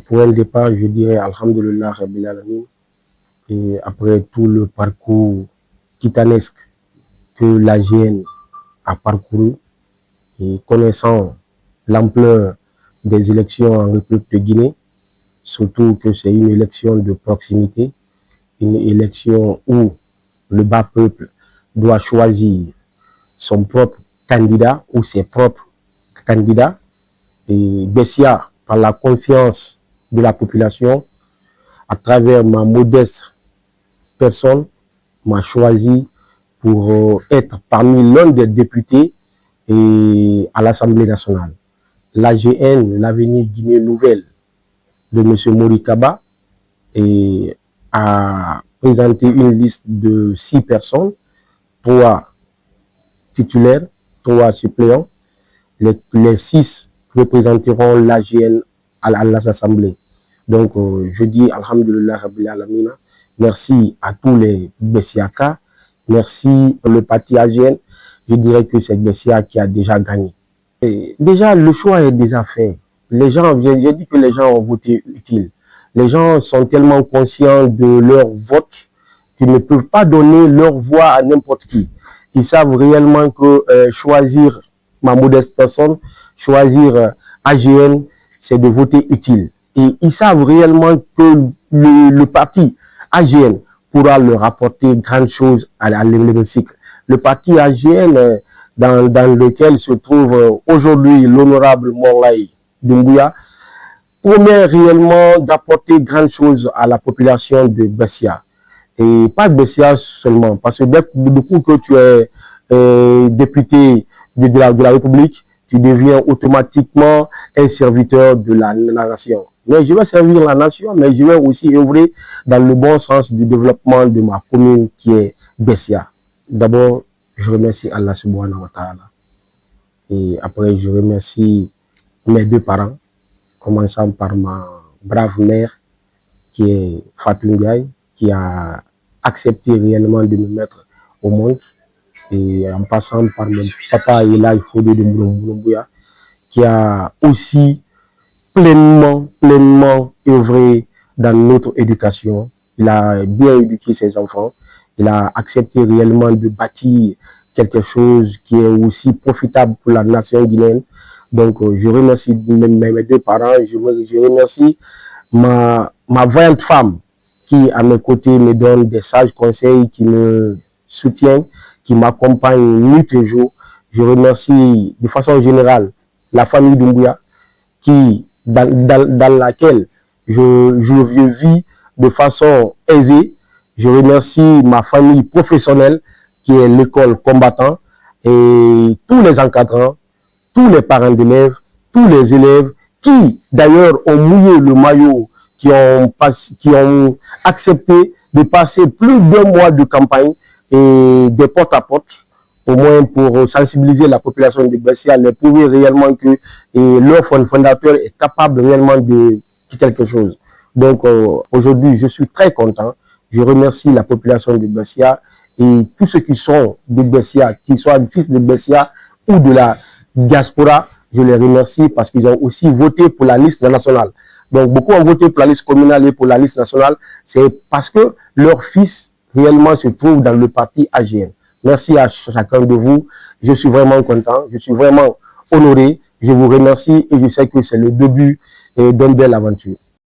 pour un départ, je dirais Alhamdulillah Rabbil Alamin. Et après tout le parcours titanesque que l'AGN a parcouru, et connaissant l'ampleur des élections en République de Guinée, surtout que c'est une élection de proximité, une élection où le bas peuple doit choisir son propre candidat ou ses propres candidats. Et Bessia, par la confiance de la population, à travers ma modeste personne, m'a choisi pour être parmi l'un des députés à l'Assemblée nationale. L'AGN, l'Avenir Guinée Nouvelle de M. Mori Kaba, a présenté une liste de 6 personnes, 3 titulaires, 3 suppléants. Les 6 représenteront l'AGN à l'Assemblée. Donc, je dis Alhamdulillah Rabbil Alamina. Merci à tous les Bessiaka. Merci le parti AGN. Je dirais que c'est Bessia qui a déjà gagné. Et déjà, le choix est déjà fait. Les gens, j'ai dit que les gens ont voté utile. Les gens sont tellement conscients de leur vote qu'ils ne peuvent pas donner leur voix à n'importe qui. Ils savent réellement que choisir ma modeste personne, choisir AGN, c'est de voter utile. Et ils savent réellement que le parti AGN pourra leur apporter grandes choses à l'hémicycle. Le parti AGN dans lequel se trouve aujourd'hui l'honorable Morlaï Doumbouya promet réellement d'apporter grandes choses à la population de Bessia. Et pas de Bessia seulement, parce que depuis que tu es député de la République, tu deviens automatiquement un serviteur de la nation. Mais je vais servir la nation, mais je vais aussi œuvrer dans le bon sens du développement de ma commune qui est Bessia. D'abord, je remercie Allah subhanahu wa ta'ala. Et après, je remercie mes 2 parents, commençant par ma brave mère, qui est Fatou Ndiaye, qui a accepté réellement de me mettre au monde. Et en passant par mon papa Elhadji Fodé de Mbouya, qui a aussi pleinement œuvré dans notre éducation. Il a bien éduqué ses enfants. Il a accepté réellement de bâtir quelque chose qui est aussi profitable pour la nation guinéenne. Donc, je remercie mes 2 parents. Je remercie ma voyante femme qui, à mes côtés, me donne des sages conseils, qui me soutient, qui m'accompagne nuit et jour. Je remercie de façon générale la famille Doumbouya, dans laquelle je vis de façon aisée. Je remercie ma famille professionnelle, qui est l'école combattant, et tous les encadrants, tous les parents d'élèves, tous les élèves qui, d'ailleurs, ont mouillé le maillot, qui ont accepté de passer plus d'1 mois de campagne et de porte à porte, au moins pour sensibiliser la population de Bessia, leur prouver réellement que leur fondateur est capable réellement de quelque chose. Donc, aujourd'hui, je suis très content. Je remercie la population de Bessia et tous ceux qui sont de Bessia, qui soient fils de Bessia ou de la diaspora, je les remercie parce qu'ils ont aussi voté pour la liste nationale. Donc, beaucoup ont voté pour la liste communale et pour la liste nationale. C'est parce que leur fils réellement se trouve dans le parti AGN. Merci à chacun de vous. Je suis vraiment content. Je suis vraiment honoré. Je vous remercie et je sais que c'est le début d'une belle aventure.